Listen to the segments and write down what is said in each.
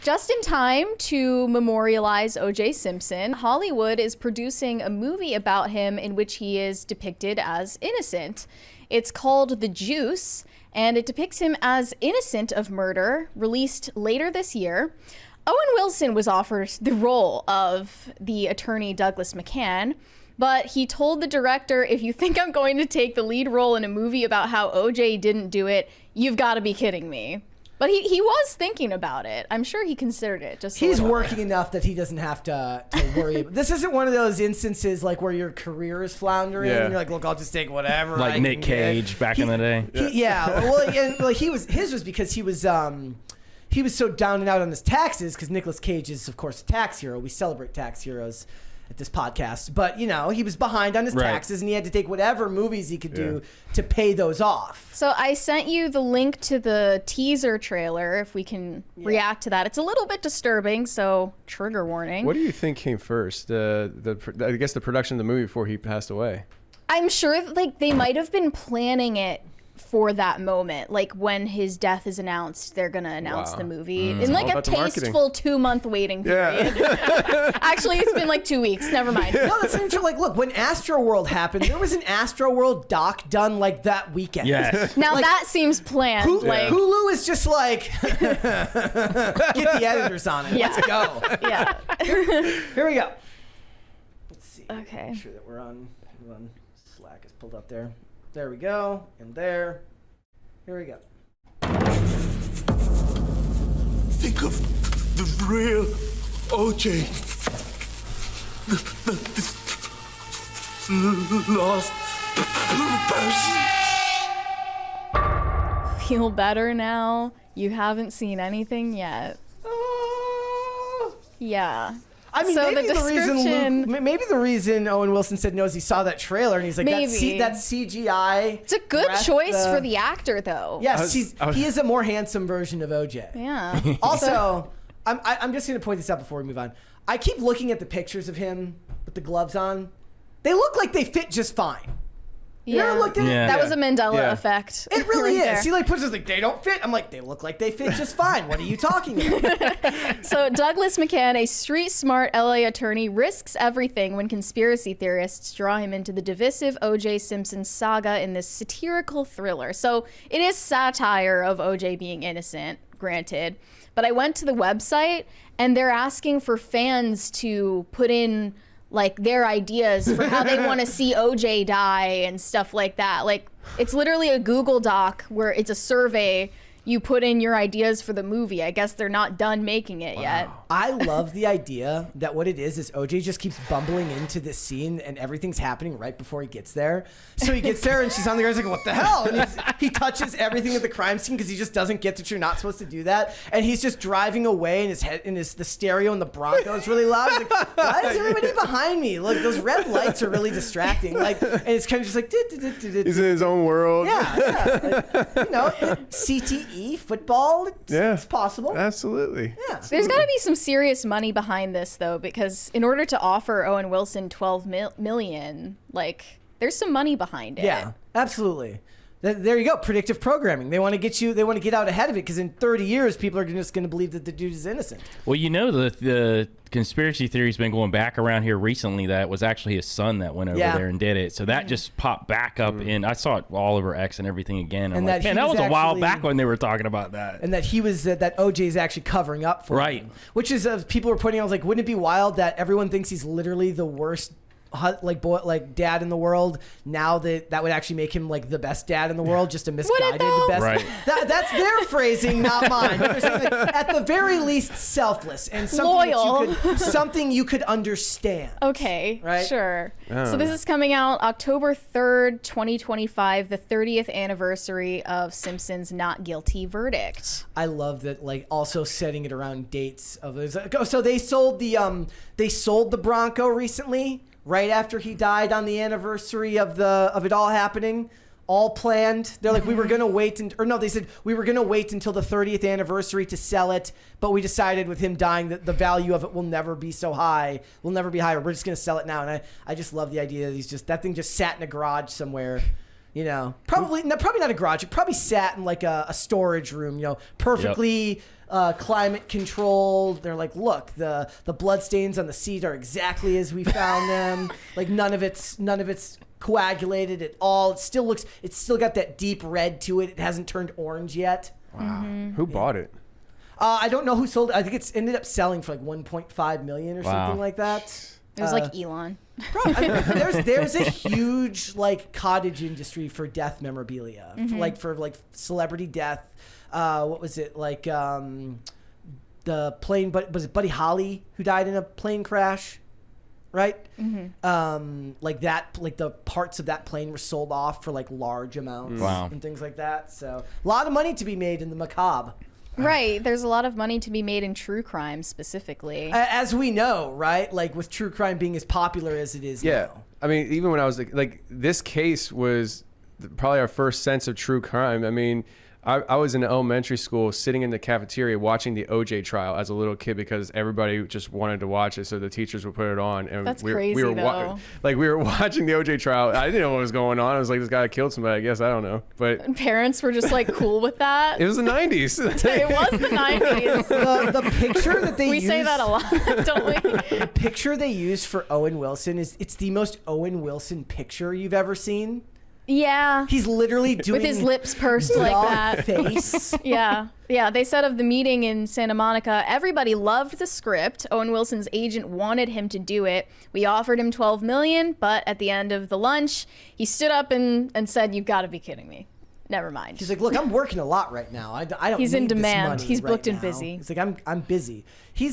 Just in time to memorialize OJ Simpson, Hollywood is producing a movie about him in which he is depicted as innocent. It's called The Juice, and it depicts him as innocent of murder, released later this year. Owen Wilson was offered the role of the attorney Douglas McCann, but he told the director, if you think I'm going to take the lead role in a movie about how OJ didn't do it, you've got to be kidding me. But he was thinking about it. I'm sure he considered it. He's working enough that he doesn't have to worry. This isn't one of those instances like where your career is floundering. Yeah. And you're like, look, I'll just take whatever. Like Nick Cage back in the day. His was because he was so down and out on his taxes because Nicolas Cage is, of course, a tax hero. We celebrate tax heroes at this podcast, but he was behind on his taxes and he had to take whatever movies he could do to pay those off. So I sent you the link to the teaser trailer if we can react to that. It's a little bit disturbing, so trigger warning. What do you think came first? I guess the production of the movie before he passed away. I'm sure they might have been planning it for that moment, like when his death is announced, they're gonna announce the movie in like a tasteful 2-month waiting period. Actually, it's been like 2 weeks. Never mind. No, that's interesting. Like, look, when Astroworld happened, there was an Astroworld doc done like that weekend. Yes. Now that seems planned. Hulu is just like, get the editors on it. Let's go. Yeah. Here we go. Let's see. Okay. Make sure that we're on. Slack is pulled up there. There we go, and there. Here we go. Think of the real OJ. The lost person. Feel better now? You haven't seen anything yet. Yeah. I mean, so maybe the reason Owen Wilson said no is he saw that trailer and he's like, that CGI. It's a good choice for the actor, though. Yes, he is a more handsome version of OJ. Yeah. Also, I'm just going to point this out before we move on. I keep looking at the pictures of him with the gloves on. They look like they fit just fine. You ever looked at it? That was a Mandela effect. It really is. He puts us like, they don't fit. I'm like, they look like they fit just fine. What are you talking about? So Douglas McCann, a street-smart LA attorney, risks everything when conspiracy theorists draw him into the divisive OJ Simpson saga in this satirical thriller. So it is satire of OJ being innocent, granted. But I went to the website, and they're asking for fans to put in like their ideas for how they want to see OJ die and stuff like that. Like, it's literally a Google Doc where it's a survey. You put in your ideas for the movie. I guess they're not done making it yet. I love the idea that what it is OJ just keeps bumbling into this scene and everything's happening right before he gets there. So he gets there and she's on the ground, he's like, what the hell? And he touches everything at the crime scene because he just doesn't get that you're not supposed to do that. And he's just driving away and the stereo in the Bronco is really loud. He's like, why is everybody behind me? Look, those red lights are really distracting. Like, and it's kind of just like, he's in his own world. Yeah. Like, CTE, football, it's possible. Absolutely. Yeah. There's got to be some serious money behind this, though, because in order to offer Owen Wilson $12 million, like, there's some money behind it. Yeah, absolutely. There you go. Predictive programming. They want to get out ahead of it because in 30 years, people are just going to believe that the dude is innocent. Well, the conspiracy theory's been going back around here recently that it was actually his son that went over there and did it. So that just popped back up and I saw it all over X and everything again. And that was a while back when they were talking about that. And that he was, that OJ is actually covering up for him. Which is, people were pointing out, like, wouldn't it be wild that everyone thinks he's literally the worst dad in the world? Now that would actually make him like the best dad in the world, just a misguided best. Right. That's their phrasing, not mine. But they're saying, like, at the very least, selfless and something you could understand. Okay, right? Sure. So this is coming out October 3rd, 2025, the 30th anniversary of Simpson's not guilty verdict. I love that, like, also setting it around dates of those. So they sold the Bronco recently, right after he died on the anniversary of it all happening, all planned. They're like, we were gonna wait, they said we were gonna wait until the 30th anniversary to sell it, but we decided with him dying that the value of it will never be so high, will never be higher. We're just gonna sell it now. And I just love the idea that that thing just sat in a garage somewhere, You know, probably not a garage. It probably sat in like a storage room. You know, perfectly climate controlled. They're like, look, the blood stains on the seat are exactly as we found them. Like none of it's coagulated at all. It's still got that deep red to it. It hasn't turned orange yet. Wow. Who bought it? I don't know who sold it. I think it's ended up selling for like 1.5 million or something like that. It was like Elon. Probably, I mean, there's a huge like cottage industry for death memorabilia, for celebrity death. What was it like? The plane, but was it Buddy Holly who died in a plane crash? Right? Like that, like the parts of that plane were sold off for like large amounts and things like that. So a lot of money to be made in the macabre. Right. There's a lot of money to be made in true crime specifically. As we know, right? Like with true crime being as popular as it is now. I mean, even when I was like this case was probably our first sense of true crime. I mean, I was in elementary school sitting in the cafeteria watching the OJ trial as a little kid because everybody just wanted to watch it, so the teachers would put it on. And That's we crazy, were though. we were watching the OJ trial. I didn't know what was going on. I was like, this guy killed somebody. I guess I don't know, but And parents were just like cool with that. it was the 90s. It was the 90s. The picture that they We use, say that a lot, don't we? The picture they use for Owen Wilson it's the most Owen Wilson picture you've ever seen. Yeah. He's literally doing With his lips pursed like dog that. face. Yeah. They said of the meeting in Santa Monica, everybody loved the script. Owen Wilson's agent wanted him to do it. We offered him $12 million, but at the end of the lunch, he stood up and said, "You've got to be kidding me. Never mind." He's like, "Look, I'm working a lot right now. I don't. He's need in this demand. money He's right booked and now." busy. He's like, "I'm busy." He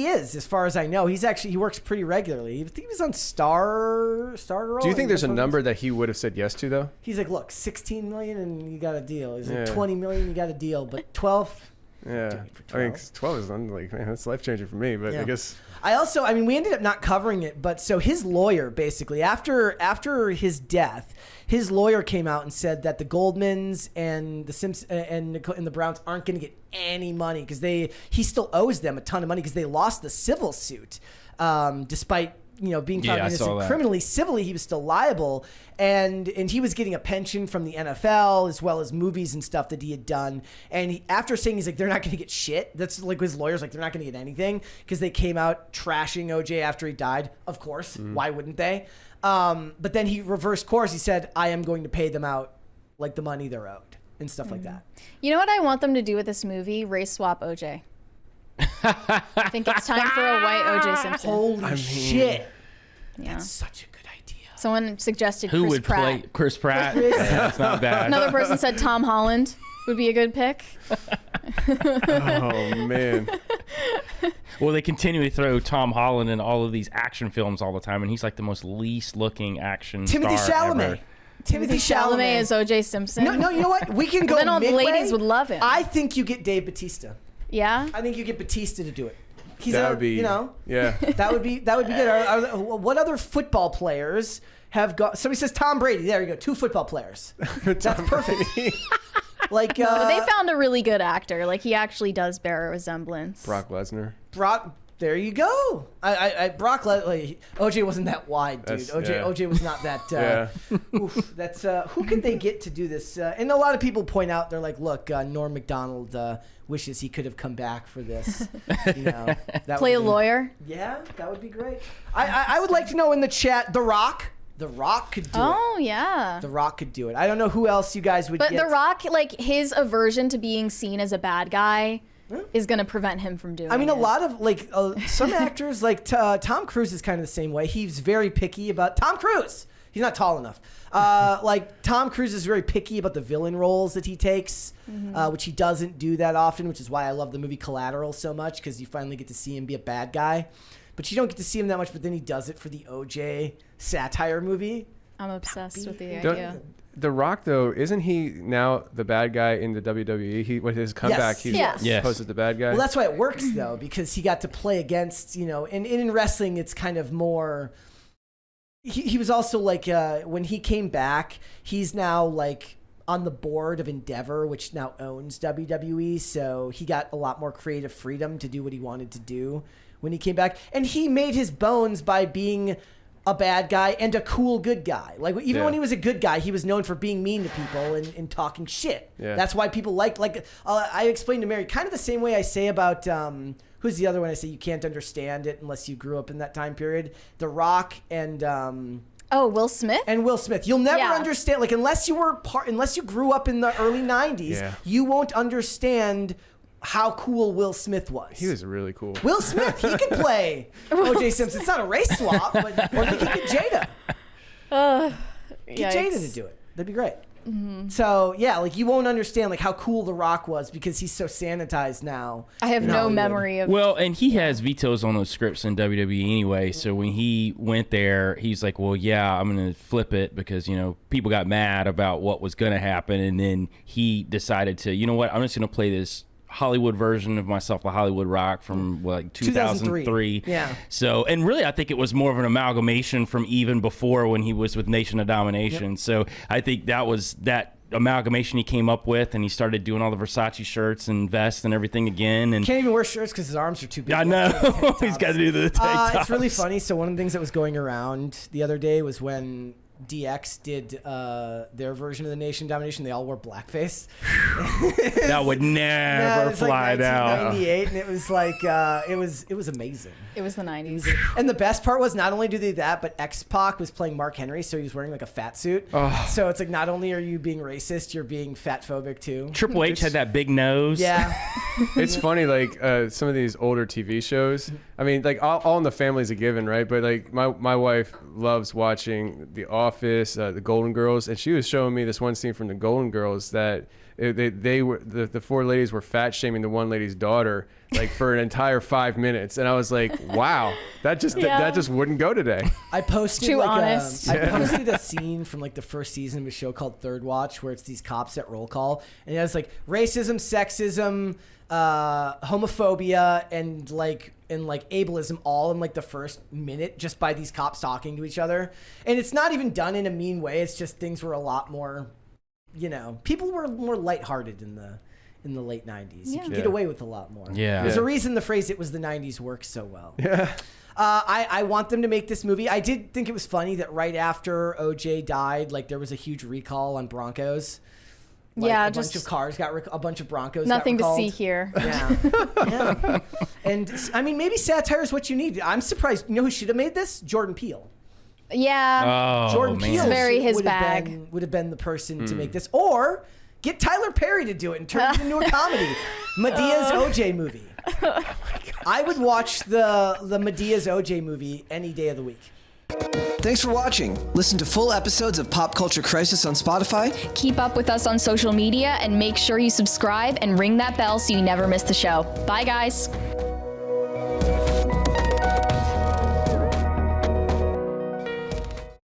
is, as far as I know. He works pretty regularly. I think he was on Stargirl. Do you think there's a number that he would have said yes to though? He's like, "Look, 16 million and you got a deal." He's like, Yeah. 20 million, you got a deal, but 12. Yeah, for I mean, 12. 12 is like, man, that's life changing for me. But Yeah. I guess I mean, we ended up not covering it, but so his lawyer basically after his death, his lawyer came out and said that the Goldmans and the Simpsons and the Browns aren't going to get any money because he still owes them a ton of money because they lost the civil suit, despite being found I saw innocent that. criminally. Civilly, he was still liable, and he was getting a pension from the NFL as well as movies and stuff that he had done. And after saying he's like, they're not going to get shit. That's like his lawyer's like, they're not going to get anything because they came out trashing OJ after he died. Of course, why wouldn't they? But then he reversed course. He said, I am going to pay them out like the money they're owed and stuff like that. You know what I want them to do with this movie? Race swap OJ. I think it's time for a white OJ Simpson. Holy shit. Yeah. That's such a good idea. Someone suggested Who Chris would Pratt. play Chris Pratt? Yeah, it's not bad. Another person said Tom Holland would be a good pick. oh man, Well, they continually throw Tom Holland in all of these action films all the time, and he's like the most least looking action Timothy star Chalamet. ever. Timothy Chalamet is OJ Simpson. No, you know what? We can go Then all the midway. ladies would love him. I think you get Dave Bautista. Yeah? I think you get Bautista to do it. that would be yeah. That would be good. What other football players have got? Somebody says Tom Brady. There you go. 2 football players. That's perfect. Like But they found a really good actor. Like, he actually does bear a resemblance. Brock Lesnar. Brock. There you go. Brock Lesnar. OJ wasn't that wide, dude. OJ was not that. Oof, that's who could they get to do this? And a lot of people point out, they're like, look, Norm Macdonald wishes he could have come back for this. That Play a would be- lawyer? Yeah, that would be great. I would like to know in the chat, The Rock. The Rock could do it. Oh, yeah. The Rock could do it. I don't know who else you guys would But get. The Rock, like, his aversion to being seen as a bad guy is going to prevent him from doing it. I mean, a lot of, like, some actors, like Tom Cruise is kind of the same way. He's very picky about... Tom Cruise! He's not tall enough. Like, Tom Cruise is very picky about the villain roles that he takes, which he doesn't do that often, which is why I love the movie Collateral so much, because you finally get to see him be a bad guy. But you don't get to see him that much, but then he does it for the OJ Satire movie. I'm obsessed with the Don't- idea. The Rock though, isn't he now the bad guy in the WWE? With his comeback, he's Yes. Yes. supposed to the bad guy. Well, that's why it works, though, because he got to play against, and in wrestling, it's kind of more... He was also, like, when he came back, he's now, like, on the board of Endeavor, which now owns WWE, so he got a lot more creative freedom to do what he wanted to do when he came back. And he made his bones by being a bad guy and a cool good guy. Like even Yeah. when he was a good guy, he was known for being mean to people and talking shit. Yeah. That's why people I explained to Mary kind of the same way I say about who's the other one I say you can't understand it unless you grew up in that time period. The Rock and Will Smith? And Will Smith. You'll never Yeah. understand, like, unless you grew up in the early 90s, Yeah. you won't understand how cool Will Smith was. He was really cool. Will Smith, he could play OJ Simpson. It's not a race swap, but or they could get Jada. Get Jada to do it. That'd be great. Mm-hmm. So yeah, like you won't understand like how cool The Rock was because he's so sanitized now. I have no Hollywood. memory of. Well, and he has vetoes on those scripts in WWE anyway. So when he went there, he's like, well, yeah, I'm going to flip it because, people got mad about what was going to happen. And then he decided to, you know what, I'm just going to play this Hollywood version of myself, the Hollywood Rock from like 2003. Yeah. So, and really, I think it was more of an amalgamation from even before when he was with Nation of Domination. Yep. So I think that was that amalgamation he came up with, and he started doing all the Versace shirts and vests and everything again. And can't even wear shirts because his arms are too big. I know. He's got to do the tank tops. It's really funny. So one of the things that was going around the other day was when DX did their version of the Nation Domination. They all wore blackface. That would never fly down. 1998, and it was like it was amazing. It was the 90s. And the best part was not only did they that, but X-Pac was playing Mark Henry, so he was wearing like a fat suit. Oh. So it's like not only are you being racist, you're being fat phobic too. Triple H had that big nose. Yeah. It's funny, like some of these older TV shows. I mean, like all in the Family's a given, right? But like my wife loves watching The Office, the Golden Girls, and she was showing me this one scene from the Golden Girls that they were the four ladies were fat shaming the one lady's daughter like for an entire 5 minutes, and I was like, wow, that just wouldn't go today. I posted Too like honest. I posted a scene from like the first season of a show called Third Watch where it's these cops at roll call, and it has like racism, sexism, homophobia, and ableism all in like the first minute just by these cops talking to each other. And it's not even done in a mean way. It's just things were a lot more, people were more lighthearted in the late 90s. You could get away with a lot more. Yeah. There's a reason the phrase "it was the 90s" works so well. Yeah. I want them to make this movie. I did think it was funny that right after OJ died, like there was a huge recall on Broncos. Like, yeah, a bunch of cars got a bunch of Broncos. Nothing got to recalled. see here. Yeah. Yeah. And I mean, maybe satire is what you need. I'm surprised. You know who should have made this? Jordan Peele. Yeah. Jordan man. Peele It's very his bag. would have been the person to make this, or get Tyler Perry to do it and turn it into a comedy. Medea's OJ movie. I would watch the Medea's OJ movie any day of the week. Thanks for watching. Listen to full episodes of Pop Culture Crisis on Spotify. Keep up with us on social media and make sure you subscribe and ring that bell so you never miss the show. Bye, guys.